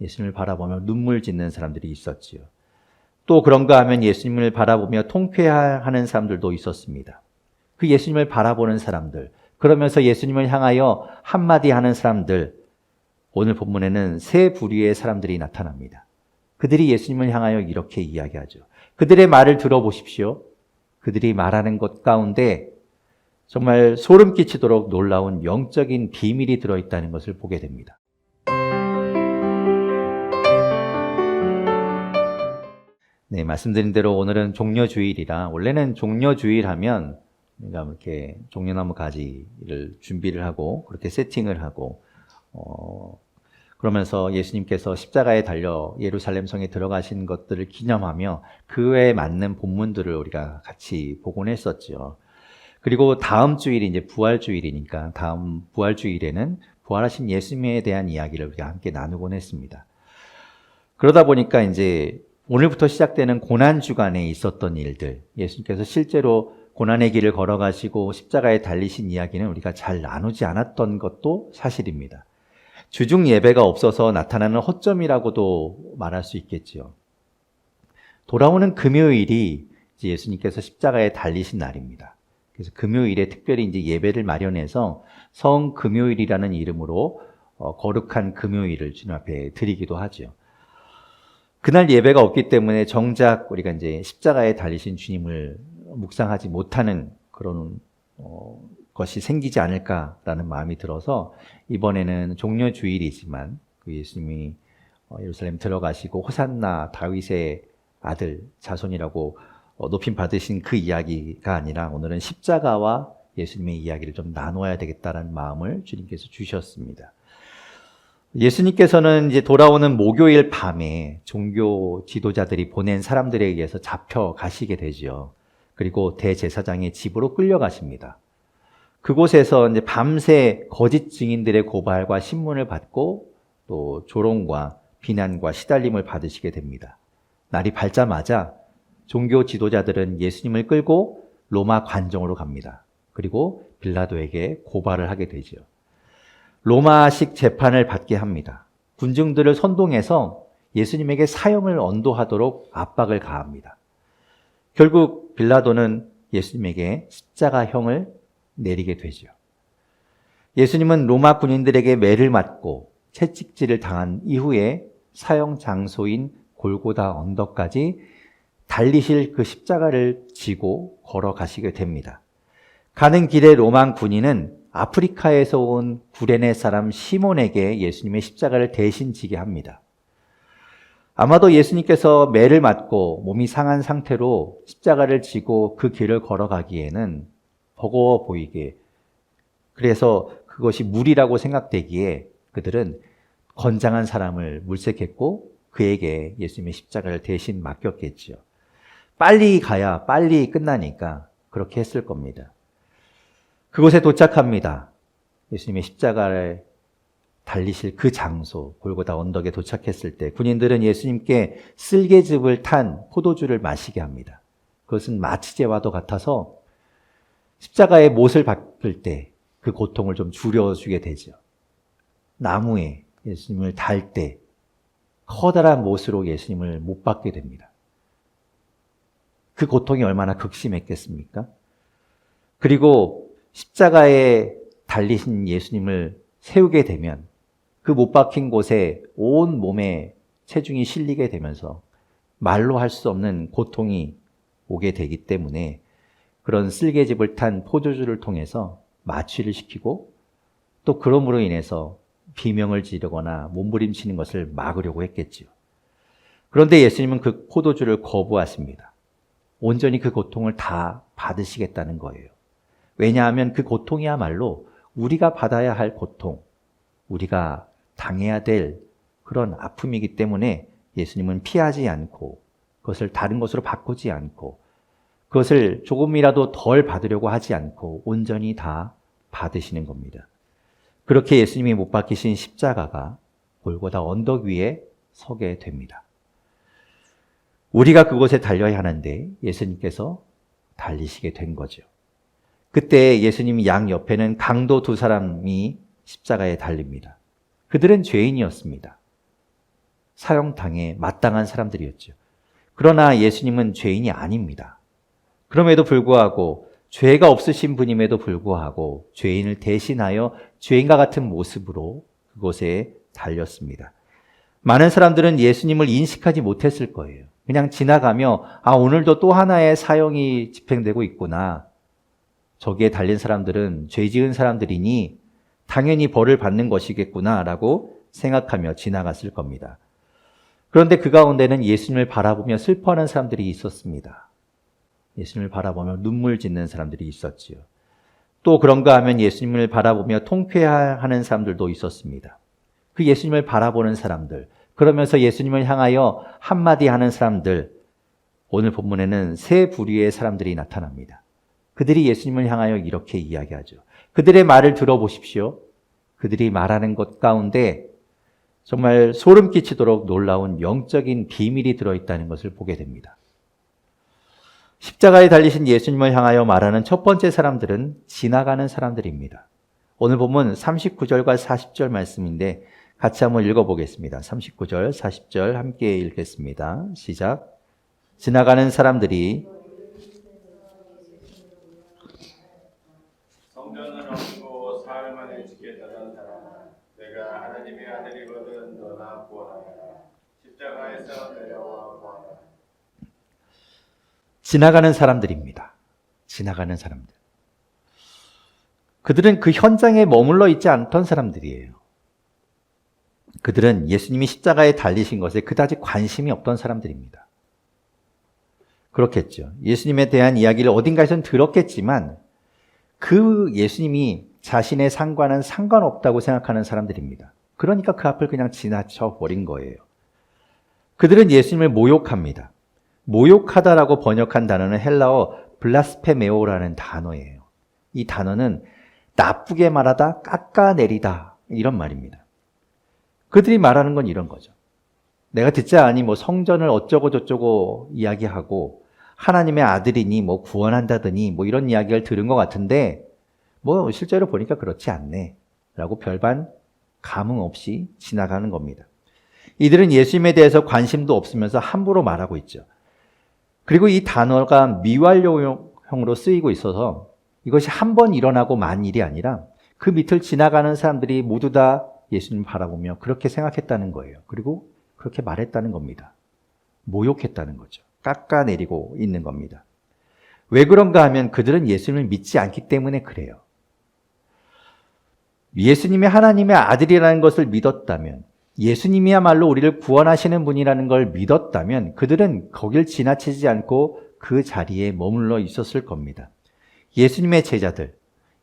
예수님을 바라보며 눈물 짓는 사람들이 있었지요. 또 그런가 하면 예수님을 바라보며 통쾌해하는 사람들도 있었습니다. 그 예수님을 바라보는 사람들, 그러면서 예수님을 향하여 한마디 하는 사람들, 오늘 본문에는 세 부류의 사람들이 나타납니다. 그들이 예수님을 향하여 이렇게 이야기하죠. 그들의 말을 들어보십시오. 그들이 말하는 것 가운데 정말 소름 끼치도록 놀라운 영적인 비밀이 들어있다는 것을 보게 됩니다. 네, 말씀드린 대로 오늘은 종려주일이라, 원래는 종려주일 하면 우리가 이렇게 종려나무 가지를 준비를 하고 그렇게 세팅을 하고 그러면서 예수님께서 십자가에 달려 예루살렘 성에 들어가신 것들을 기념하며 그에 맞는 본문들을 우리가 같이 보곤 했었죠. 그리고 다음 주일이 이제 부활주일이니까 다음 부활주일에는 부활하신 예수님에 대한 이야기를 우리가 함께 나누곤 했습니다. 그러다 보니까 이제 오늘부터 시작되는 고난주간에 있었던 일들, 예수님께서 실제로 고난의 길을 걸어가시고 십자가에 달리신 이야기는 우리가 잘 나누지 않았던 것도 사실입니다. 주중 예배가 없어서 나타나는 허점이라고도 말할 수 있겠지요. 돌아오는 금요일이 이제 예수님께서 십자가에 달리신 날입니다. 그래서 금요일에 특별히 이제 예배를 마련해서 성금요일이라는 이름으로 거룩한 금요일을 주님 앞에 드리기도 하죠. 그날 예배가 없기 때문에 정작 우리가 이제 십자가에 달리신 주님을 묵상하지 못하는 그런 것이 생기지 않을까라는 마음이 들어서 이번에는 종려주일이지만 그 예수님이 예루살렘 들어가시고 호산나 다윗의 아들 자손이라고 높임 받으신 그 이야기가 아니라 오늘은 십자가와 예수님의 이야기를 좀 나눠야 되겠다는 마음을 주님께서 주셨습니다. 예수님께서는 이제 돌아오는 목요일 밤에 종교 지도자들이 보낸 사람들에 의해서 잡혀가시게 되죠. 그리고 대제사장의 집으로 끌려가십니다. 그곳에서 이제 밤새 거짓 증인들의 고발과 신문을 받고 또 조롱과 비난과 시달림을 받으시게 됩니다. 날이 밝자마자 종교 지도자들은 예수님을 끌고 로마 관정으로 갑니다. 그리고 빌라도에게 고발을 하게 되죠. 로마식 재판을 받게 합니다. 군중들을 선동해서 예수님에게 사형을 언도하도록 압박을 가합니다. 결국 빌라도는 예수님에게 십자가형을 내리게 되죠. 예수님은 로마 군인들에게 매를 맞고 채찍질을 당한 이후에 사형 장소인 골고다 언덕까지 달리실 그 십자가를 지고 걸어가시게 됩니다. 가는 길에 로마 군인은 아프리카에서 온 구레네 사람 시몬에게 예수님의 십자가를 대신 지게 합니다. 아마도 예수님께서 매를 맞고 몸이 상한 상태로 십자가를 지고 그 길을 걸어가기에는 버거워 보이게, 그래서 그것이 무리라고 생각되기에 그들은 건장한 사람을 물색했고 그에게 예수님의 십자가를 대신 맡겼겠죠. 빨리 가야 빨리 끝나니까 그렇게 했을 겁니다. 그곳에 도착합니다. 예수님의 십자가를 달리실 그 장소, 골고다 언덕에 도착했을 때 군인들은 예수님께 쓸개즙을 탄 포도주를 마시게 합니다. 그것은 마취제와도 같아서 십자가에 못을 박을 때 그 고통을 좀 줄여주게 되죠. 나무에 예수님을 달 때 커다란 못으로 예수님을 못 박게 됩니다. 그 고통이 얼마나 극심했겠습니까? 그리고 십자가에 달리신 예수님을 세우게 되면 그 못 박힌 곳에 온 몸에 체중이 실리게 되면서 말로 할 수 없는 고통이 오게 되기 때문에 그런 쓸개즙을 탄 포도주를 통해서 마취를 시키고 또 그럼으로 인해서 비명을 지르거나 몸부림치는 것을 막으려고 했겠지요. 그런데 예수님은 그 포도주를 거부하십니다. 온전히 그 고통을 다 받으시겠다는 거예요. 왜냐하면 그 고통이야말로 우리가 받아야 할 고통, 우리가 당해야 될 그런 아픔이기 때문에 예수님은 피하지 않고 그것을 다른 것으로 바꾸지 않고 그것을 조금이라도 덜 받으려고 하지 않고 온전히 다 받으시는 겁니다. 그렇게 예수님이 못 박히신 십자가가 골고다 언덕 위에 서게 됩니다. 우리가 그곳에 달려야 하는데 예수님께서 달리시게 된 거죠. 그때 예수님 양 옆에는 강도 두 사람이 십자가에 달립니다. 그들은 죄인이었습니다. 사형당해 마땅한 사람들이었죠. 그러나 예수님은 죄인이 아닙니다. 그럼에도 불구하고 죄가 없으신 분임에도 불구하고 죄인을 대신하여 죄인과 같은 모습으로 그곳에 달렸습니다. 많은 사람들은 예수님을 인식하지 못했을 거예요. 그냥 지나가며 오늘도 또 하나의 사형이 집행되고 있구나. 저기에 달린 사람들은 죄 지은 사람들이니 당연히 벌을 받는 것이겠구나라고 생각하며 지나갔을 겁니다. 그런데 그 가운데는 예수님을 바라보며 슬퍼하는 사람들이 있었습니다. 예수님을 바라보며 눈물 짓는 사람들이 있었지요. 또 그런가 하면 예수님을 바라보며 통쾌해하는 사람들도 있었습니다. 그 예수님을 바라보는 사람들, 그러면서 예수님을 향하여 한마디 하는 사람들, 오늘 본문에는 세 부류의 사람들이 나타납니다. 그들이 예수님을 향하여 이렇게 이야기하죠. 그들의 말을 들어보십시오. 그들이 말하는 것 가운데 정말 소름 끼치도록 놀라운 영적인 비밀이 들어있다는 것을 보게 됩니다. 십자가에 달리신 예수님을 향하여 말하는 첫 번째 사람들은 지나가는 사람들입니다. 오늘 본문 39절과 40절 말씀인데 같이 한번 읽어보겠습니다. 39절, 40절 함께 읽겠습니다. 시작. 지나가는 사람들이 성전을 엎고 사흘 만에 지켰다던 사람, 내가 하나님의 아들이거든 너나 구원하라. 십자가에서 내려와 구하라. 지나가는 사람들입니다. 지나가는 사람들. 그들은 그 현장에 머물러 있지 않던 사람들이에요. 그들은 예수님이 십자가에 달리신 것에 그다지 관심이 없던 사람들입니다. 그렇겠죠. 예수님에 대한 이야기를 어딘가에선 들었겠지만 그 예수님이 자신의 상과는 상관없다고 생각하는 사람들입니다. 그러니까 그 앞을 그냥 지나쳐 버린 거예요. 그들은 예수님을 모욕합니다. 모욕하다라고 번역한 단어는 헬라어 블라스페메오라는 단어예요. 이 단어는 나쁘게 말하다, 깎아내리다 이런 말입니다. 그들이 말하는 건 이런 거죠. 내가 듣지 않으니 성전을 어쩌고 저쩌고 이야기하고 하나님의 아들이니 구원한다더니 이런 이야기를 들은 것 같은데 실제로 보니까 그렇지 않네 라고 별반 감흥 없이 지나가는 겁니다. 이들은 예수님에 대해서 관심도 없으면서 함부로 말하고 있죠. 그리고 이 단어가 미완료형으로 쓰이고 있어서 이것이 한 번 일어나고 만 일이 아니라 그 밑을 지나가는 사람들이 모두 다 예수님을 바라보며 그렇게 생각했다는 거예요. 그리고 그렇게 말했다는 겁니다. 모욕했다는 거죠. 깎아내리고 있는 겁니다. 왜 그런가 하면 그들은 예수님을 믿지 않기 때문에 그래요. 예수님이 하나님의 아들이라는 것을 믿었다면, 예수님이야말로 우리를 구원하시는 분이라는 걸 믿었다면 그들은 거길 지나치지 않고 그 자리에 머물러 있었을 겁니다. 예수님의 제자들,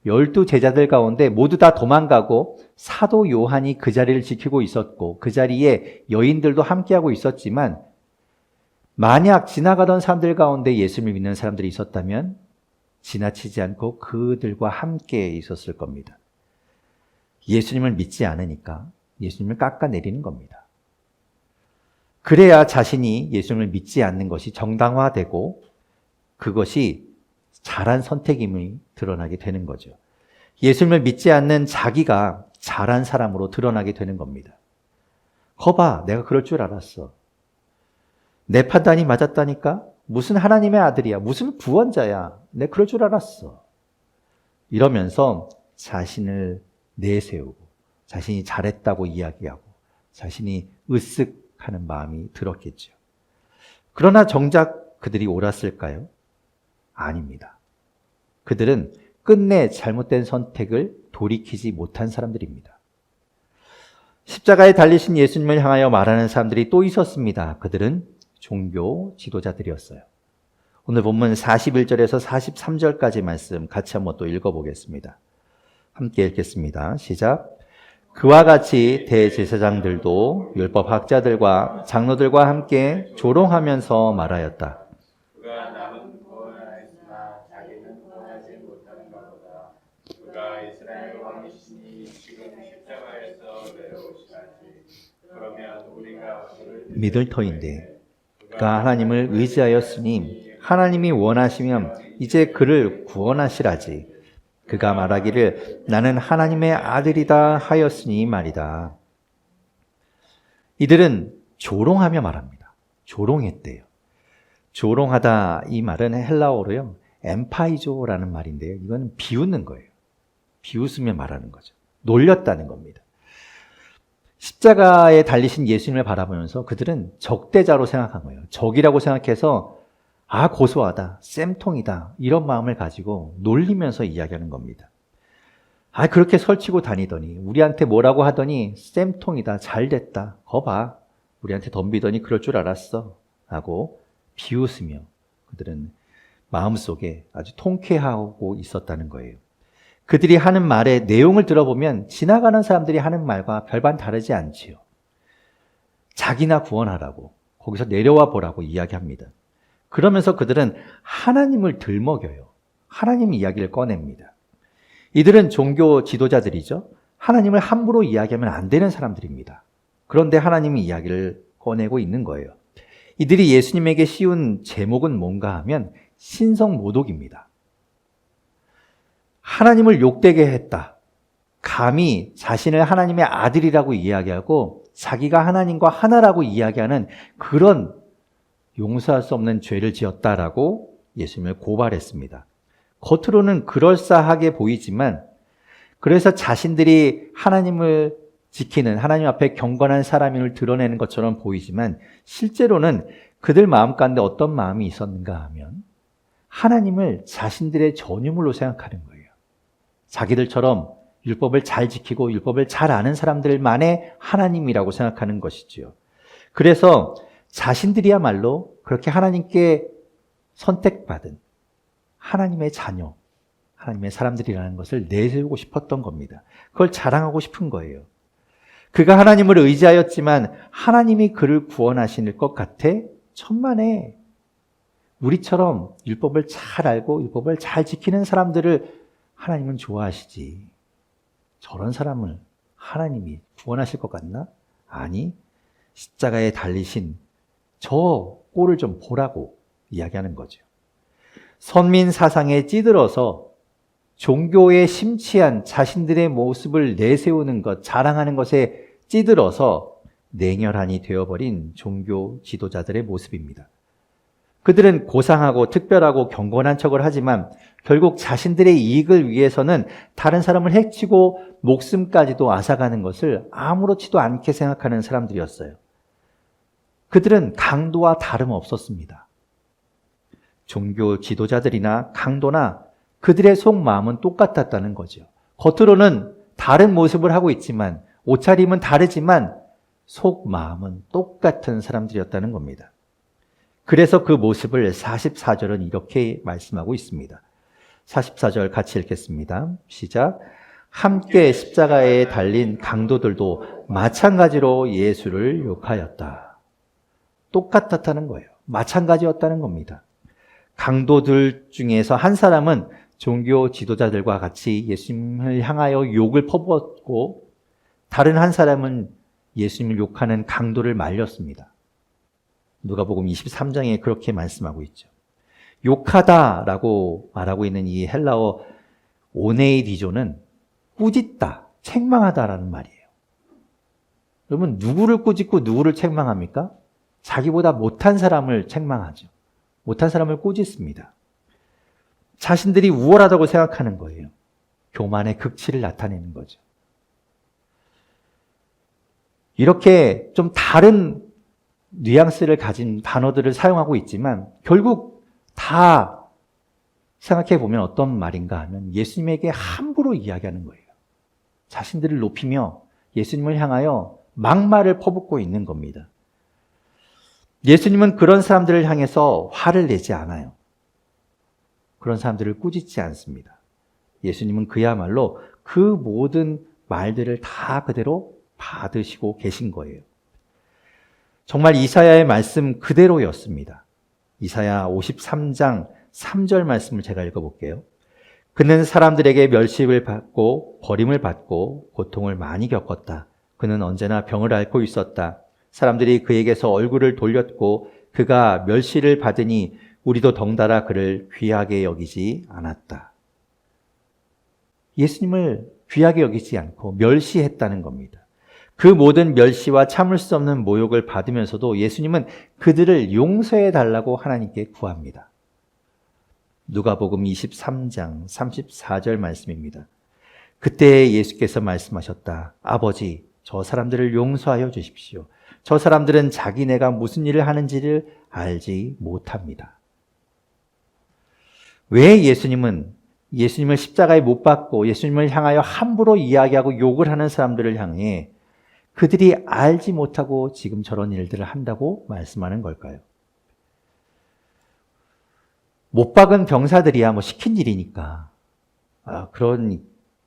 12제자들 가운데 모두 다 도망가고 사도 요한이 그 자리를 지키고 있었고 그 자리에 여인들도 함께하고 있었지만 만약 지나가던 사람들 가운데 예수님을 믿는 사람들이 있었다면 지나치지 않고 그들과 함께 있었을 겁니다. 예수님을 믿지 않으니까 예수님을 깎아내리는 겁니다. 그래야 자신이 예수님을 믿지 않는 것이 정당화되고 그것이 잘한 선택임이 드러나게 되는 거죠. 예수님을 믿지 않는 자기가 잘한 사람으로 드러나게 되는 겁니다. 거봐, 내가 그럴 줄 알았어. 내 판단이 맞았다니까? 무슨 하나님의 아들이야? 무슨 구원자야? 내가 그럴 줄 알았어. 이러면서 자신을 내세우고 자신이 잘했다고 이야기하고 자신이 으쓱하는 마음이 들었겠죠. 그러나 정작 그들이 옳았을까요? 아닙니다. 그들은 끝내 잘못된 선택을 돌이키지 못한 사람들입니다. 십자가에 달리신 예수님을 향하여 말하는 사람들이 또 있었습니다. 그들은 종교 지도자들이었어요. 오늘 본문 41절에서 43절까지 말씀 같이 한번 또 읽어보겠습니다. 함께 읽겠습니다. 시작. 그와 같이 대제사장들도 율법학자들과 장로들과 함께 조롱하면서 말하였다. 그가 남은 구원하였으나 자기는 구원하지 못하는가 보다. 그가 이스라엘 왕이시니 지금 십자가에서 내려오시라지. 그러면 우리가 그를 믿을 터인데 그가 하나님을 의지하였으니 하나님이 원하시면 이제 그를 구원하시라지. 그가 말하기를 나는 하나님의 아들이다 하였으니 말이다. 이들은 조롱하며 말합니다. 조롱했대요. 조롱하다 이 말은 헬라어로요. 엠파이조라는 말인데요. 이건 비웃는 거예요. 비웃으며 말하는 거죠. 놀렸다는 겁니다. 십자가에 달리신 예수님을 바라보면서 그들은 적대자로 생각한 거예요. 적이라고 생각해서 아 고소하다, 쌤통이다 이런 마음을 가지고 놀리면서 이야기하는 겁니다. 아 그렇게 설치고 다니더니 우리한테 뭐라고 하더니 쌤통이다, 잘됐다, 거봐 우리한테 덤비더니 그럴 줄 알았어 라고 비웃으며 그들은 마음속에 아주 통쾌하고 있었다는 거예요. 그들이 하는 말의 내용을 들어보면 지나가는 사람들이 하는 말과 별반 다르지 않지요. 자기나 구원하라고 거기서 내려와 보라고 이야기합니다. 그러면서 그들은 하나님을 들먹여요. 하나님 이야기를 꺼냅니다. 이들은 종교 지도자들이죠. 하나님을 함부로 이야기하면 안 되는 사람들입니다. 그런데 하나님이 이야기를 꺼내고 있는 거예요. 이들이 예수님에게 씌운 제목은 뭔가 하면 신성모독입니다. 하나님을 욕되게 했다. 감히 자신을 하나님의 아들이라고 이야기하고 자기가 하나님과 하나라고 이야기하는 그런 용서할 수 없는 죄를 지었다라고 예수님을 고발했습니다. 겉으로는 그럴싸하게 보이지만 그래서 자신들이 하나님을 지키는 하나님 앞에 경건한 사람임을 드러내는 것처럼 보이지만 실제로는 그들 마음 가운데 어떤 마음이 있었는가 하면 하나님을 자신들의 전유물로 생각하는 거예요. 자기들처럼 율법을 잘 지키고 율법을 잘 아는 사람들만의 하나님이라고 생각하는 것이지요. 그래서 자신들이야말로 그렇게 하나님께 선택받은 하나님의 자녀, 하나님의 사람들이라는 것을 내세우고 싶었던 겁니다. 그걸 자랑하고 싶은 거예요. 그가 하나님을 의지하였지만 하나님이 그를 구원하실 것 같아 천만에 우리처럼 율법을 잘 알고 율법을 잘 지키는 사람들을 하나님은 좋아하시지. 저런 사람을 하나님이 구원하실 것 같나? 아니, 십자가에 달리신 저 꼴을 좀 보라고 이야기하는 거죠. 선민 사상에 찌들어서 종교에 심취한 자신들의 모습을 내세우는 것, 자랑하는 것에 찌들어서 냉혈한이 되어버린 종교 지도자들의 모습입니다. 그들은 고상하고 특별하고 경건한 척을 하지만 결국 자신들의 이익을 위해서는 다른 사람을 해치고 목숨까지도 앗아가는 것을 아무렇지도 않게 생각하는 사람들이었어요. 그들은 강도와 다름없었습니다. 종교 지도자들이나 강도나 그들의 속마음은 똑같았다는 거죠. 겉으로는 다른 모습을 하고 있지만 옷차림은 다르지만 속마음은 똑같은 사람들이었다는 겁니다. 그래서 그 모습을 44절은 이렇게 말씀하고 있습니다. 44절 같이 읽겠습니다. 시작. 함께 십자가에 달린 강도들도 마찬가지로 예수를 욕하였다. 똑같았다는 거예요. 마찬가지였다는 겁니다. 강도들 중에서 한 사람은 종교 지도자들과 같이 예수님을 향하여 욕을 퍼부었고 다른 한 사람은 예수님을 욕하는 강도를 말렸습니다. 누가복음 23장에 그렇게 말씀하고 있죠. 욕하다라고 말하고 있는 이 헬라어 오네이디조는 꾸짖다, 책망하다라는 말이에요. 여러분 누구를 꾸짖고 누구를 책망합니까? 자기보다 못한 사람을 책망하죠. 못한 사람을 꾸짖습니다. 자신들이 우월하다고 생각하는 거예요. 교만의 극치를 나타내는 거죠. 이렇게 좀 다른 뉘앙스를 가진 단어들을 사용하고 있지만 결국 다 생각해 보면 어떤 말인가 하면 예수님에게 함부로 이야기하는 거예요. 자신들을 높이며 예수님을 향하여 막말을 퍼붓고 있는 겁니다. 예수님은 그런 사람들을 향해서 화를 내지 않아요. 그런 사람들을 꾸짖지 않습니다. 예수님은 그야말로 그 모든 말들을 다 그대로 받으시고 계신 거예요. 정말 이사야의 말씀 그대로였습니다. 이사야 53장 3절 말씀을 제가 읽어볼게요. 그는 사람들에게 멸시를 받고 버림을 받고 고통을 많이 겪었다. 그는 언제나 병을 앓고 있었다. 사람들이 그에게서 얼굴을 돌렸고 그가 멸시를 받으니 우리도 덩달아 그를 귀하게 여기지 않았다. 예수님을 귀하게 여기지 않고 멸시했다는 겁니다. 그 모든 멸시와 참을 수 없는 모욕을 받으면서도 예수님은 그들을 용서해 달라고 하나님께 구합니다. 누가복음 23장 34절 말씀입니다. 그때 예수께서 말씀하셨다. 아버지, 저 사람들을 용서하여 주십시오. 저 사람들은 자기네가 무슨 일을 하는지를 알지 못합니다. 왜 예수님을 십자가에 못 박고 예수님을 향하여 함부로 이야기하고 욕을 하는 사람들을 향해 그들이 알지 못하고 지금 저런 일들을 한다고 말씀하는 걸까요? 못 박은 병사들이야 뭐 시킨 일이니까.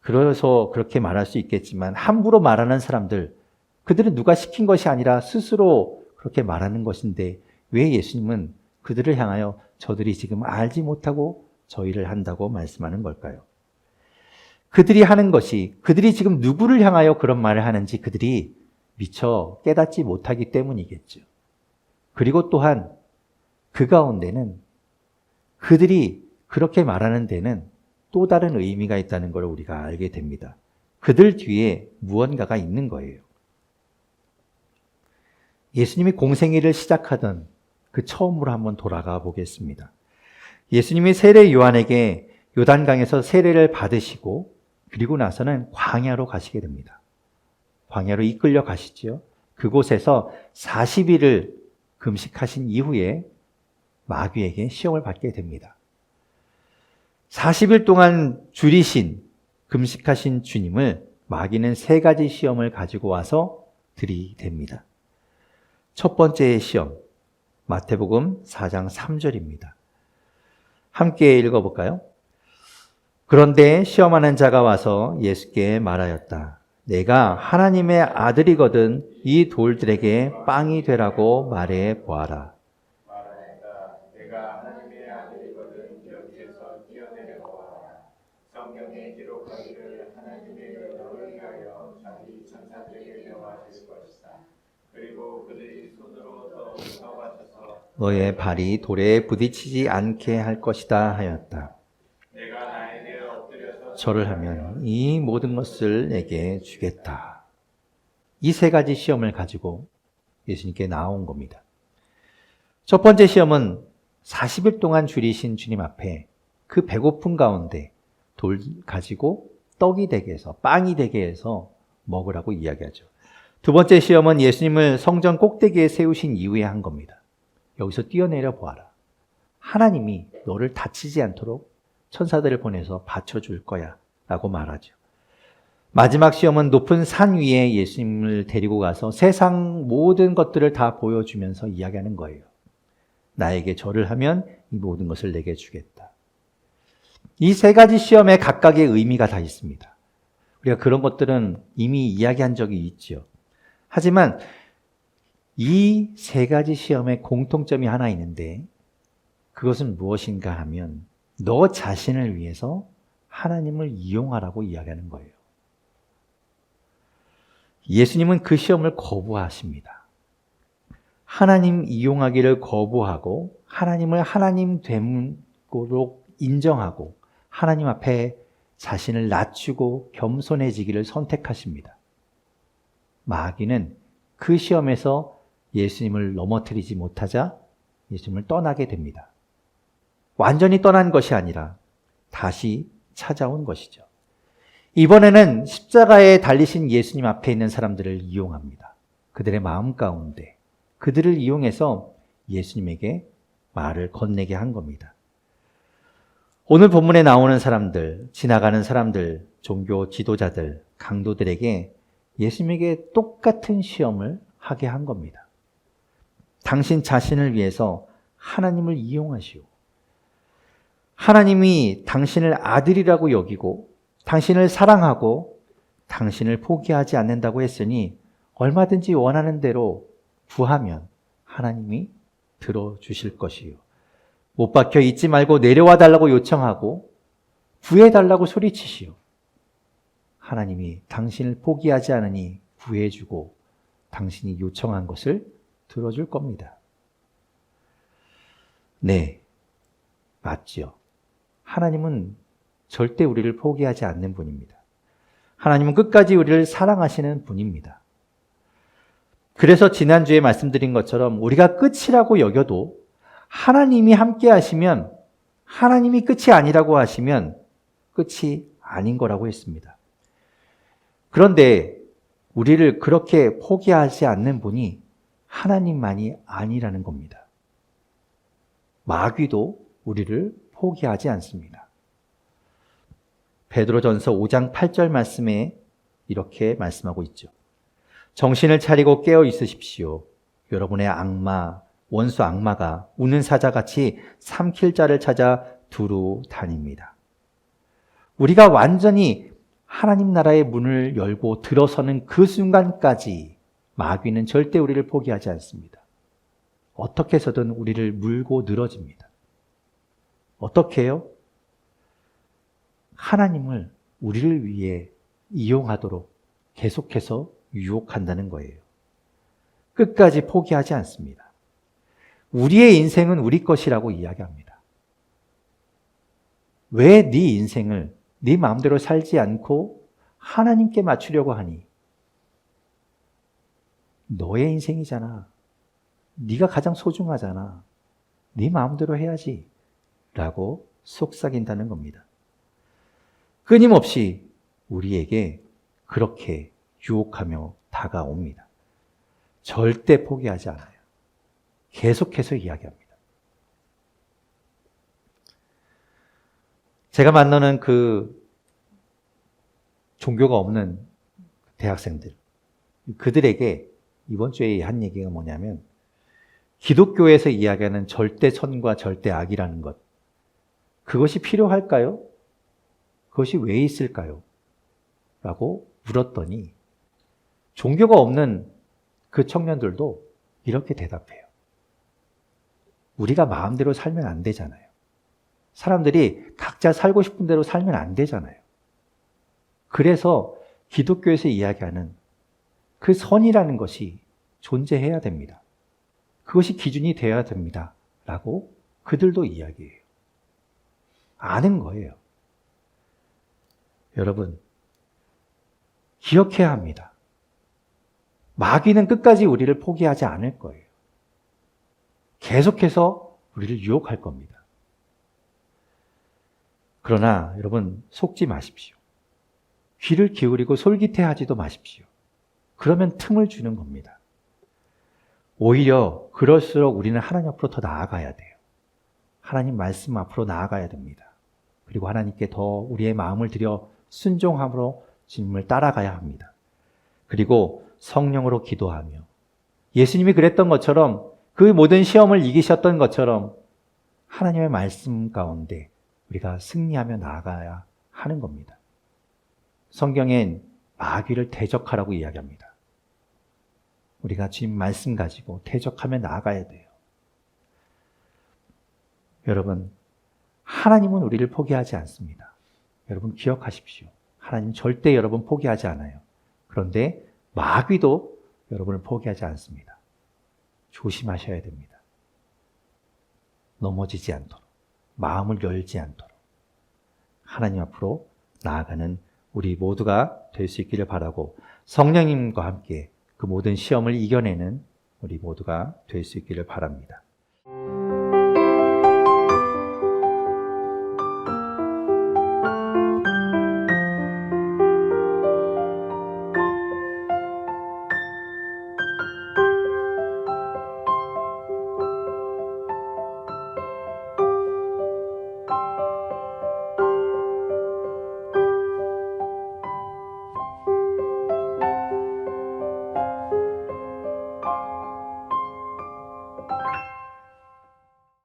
그래서 그렇게 말할 수 있겠지만 함부로 말하는 사람들, 그들은 누가 시킨 것이 아니라 스스로 그렇게 말하는 것인데 왜 예수님은 그들을 향하여 저들이 지금 알지 못하고 저 일을 한다고 말씀하는 걸까요? 그들이 하는 것이, 그들이 지금 누구를 향하여 그런 말을 하는지 그들이 미처 깨닫지 못하기 때문이겠죠. 그리고 또한 그 가운데는 그들이 그렇게 말하는 데는 또 다른 의미가 있다는 걸 우리가 알게 됩니다. 그들 뒤에 무언가가 있는 거예요. 예수님이 공생애를 시작하던 그 처음으로 한번 돌아가 보겠습니다. 예수님이 세례 요한에게 요단강에서 세례를 받으시고 그리고 나서는 광야로 가시게 됩니다. 광야로 이끌려 가시죠. 그곳에서 40일을 금식하신 이후에 마귀에게 시험을 받게 됩니다. 40일 동안 줄이신 금식하신 주님을 마귀는 3가지 시험을 가지고 와서 들이댑니다. 첫 번째의 시험, 마태복음 4장 3절입니다. 함께 읽어볼까요? 그런데 시험하는 자가 와서 예수께 말하였다. 내가 하나님의 아들이거든 이 돌들에게 빵이 되라고 말해 보아라. 말하였다. 내가 하나님의 아들이거든 여기에서 뛰어내려 보아라. 성경에 기록하기를 하나님의 너를 위하여 자기 천사들에게 명하실 것이다. 그리고 그들이 손으로 더 붙어받쳐서 너의 발이 돌에 부딪히지 않게 할 것이다 하였다. 내가 나에게 엎드려서 절을 하면 이 모든 것을 내게 주겠다. 이 3가지 시험을 가지고 예수님께 나온 겁니다. 첫 번째 시험은 40일 동안 줄이신 주님 앞에 그 배고픈 가운데 돌 가지고 떡이 되게 해서 빵이 되게 해서 먹으라고 이야기하죠. 두 번째 시험은 예수님을 성전 꼭대기에 세우신 이후에 한 겁니다. 여기서 뛰어내려 보아라. 하나님이 너를 다치지 않도록 천사들을 보내서 받쳐줄 거야 라고 말하죠. 마지막 시험은 높은 산 위에 예수님을 데리고 가서 세상 모든 것들을 다 보여주면서 이야기하는 거예요. 나에게 절을 하면 이 모든 것을 내게 주겠다. 이 3가지 시험에 각각의 의미가 다 있습니다. 우리가 그런 것들은 이미 이야기한 적이 있죠. 하지만 이 3가지 시험의 공통점이 하나 있는데 그것은 무엇인가 하면 너 자신을 위해서 하나님을 이용하라고 이야기하는 거예요. 예수님은 그 시험을 거부하십니다. 하나님 이용하기를 거부하고 하나님을 하나님 되도록 인정하고 하나님 앞에 자신을 낮추고 겸손해지기를 선택하십니다. 마귀는 그 시험에서 예수님을 넘어뜨리지 못하자 예수님을 떠나게 됩니다. 완전히 떠난 것이 아니라 다시 찾아온 것이죠. 이번에는 십자가에 달리신 예수님 앞에 있는 사람들을 이용합니다. 그들의 마음 가운데 그들을 이용해서 예수님에게 말을 건네게 한 겁니다. 오늘 본문에 나오는 사람들, 지나가는 사람들, 종교 지도자들, 강도들에게 예수님에게 똑같은 시험을 하게 한 겁니다. 당신 자신을 위해서 하나님을 이용하시오. 하나님이 당신을 아들이라고 여기고 당신을 사랑하고 당신을 포기하지 않는다고 했으니 얼마든지 원하는 대로 구하면 하나님이 들어주실 것이요. 못 박혀 있지 말고 내려와 달라고 요청하고 구해달라고 소리치시오. 하나님이 당신을 포기하지 않으니 구해주고 당신이 요청한 것을 들어줄 겁니다. 네, 맞지요. 하나님은 절대 우리를 포기하지 않는 분입니다. 하나님은 끝까지 우리를 사랑하시는 분입니다. 그래서 지난주에 말씀드린 것처럼 우리가 끝이라고 여겨도 하나님이 함께 하시면, 하나님이 끝이 아니라고 하시면 끝이 아닌 거라고 했습니다. 그런데 우리를 그렇게 포기하지 않는 분이 하나님만이 아니라는 겁니다. 마귀도 우리를 포기하지 않습니다. 베드로전서 5장 8절 말씀에 이렇게 말씀하고 있죠. 정신을 차리고 깨어 있으십시오. 여러분의 악마, 원수 악마가 우는 사자같이 삼킬 자를 찾아 두루 다닙니다. 우리가 완전히 하나님 나라의 문을 열고 들어서는 그 순간까지 마귀는 절대 우리를 포기하지 않습니다. 어떻게 해서든 우리를 물고 늘어집니다. 어떻게 해요? 하나님을 우리를 위해 이용하도록 계속해서 유혹한다는 거예요. 끝까지 포기하지 않습니다. 우리의 인생은 우리 것이라고 이야기합니다. 왜 네 인생을 네 마음대로 살지 않고 하나님께 맞추려고 하니? 너의 인생이잖아. 네가 가장 소중하잖아. 네 마음대로 해야지. 라고 속삭인다는 겁니다. 끊임없이 우리에게 그렇게 유혹하며 다가옵니다. 절대 포기하지 않아요. 계속해서 이야기합니다. 제가 만나는 그 종교가 없는 대학생들, 그들에게 이번 주에 한 얘기가 뭐냐면, 기독교에서 이야기하는 절대 선과 절대 악이라는 것, 그것이 필요할까요? 그것이 왜 있을까요? 라고 물었더니 종교가 없는 그 청년들도 이렇게 대답해요. 우리가 마음대로 살면 안 되잖아요. 사람들이 각자 살고 싶은 대로 살면 안 되잖아요. 그래서 기독교에서 이야기하는 그 선이라는 것이 존재해야 됩니다. 그것이 기준이 되어야 됩니다. 라고 그들도 이야기해요. 아는 거예요. 여러분, 기억해야 합니다. 마귀는 끝까지 우리를 포기하지 않을 거예요. 계속해서 우리를 유혹할 겁니다. 그러나 여러분, 속지 마십시오. 귀를 기울이고 솔깃해하지도 마십시오. 그러면 틈을 주는 겁니다. 오히려 그럴수록 우리는 하나님 앞으로 더 나아가야 돼요. 하나님 말씀 앞으로 나아가야 됩니다. 그리고 하나님께 더 우리의 마음을 들여 순종함으로 주님을 따라가야 합니다. 그리고 성령으로 기도하며, 예수님이 그랬던 것처럼, 그 모든 시험을 이기셨던 것처럼 하나님의 말씀 가운데 우리가 승리하며 나아가야 하는 겁니다. 성경엔 마귀를 대적하라고 이야기합니다. 우리가 주님 말씀 가지고 대적하며 나아가야 돼요. 여러분, 하나님은 우리를 포기하지 않습니다. 여러분 기억하십시오. 하나님 절대 여러분 포기하지 않아요. 그런데 마귀도 여러분을 포기하지 않습니다. 조심하셔야 됩니다. 넘어지지 않도록, 마음을 열지 않도록 하나님 앞으로 나아가는 우리 모두가 될 수 있기를 바라고, 성령님과 함께 그 모든 시험을 이겨내는 우리 모두가 될 수 있기를 바랍니다.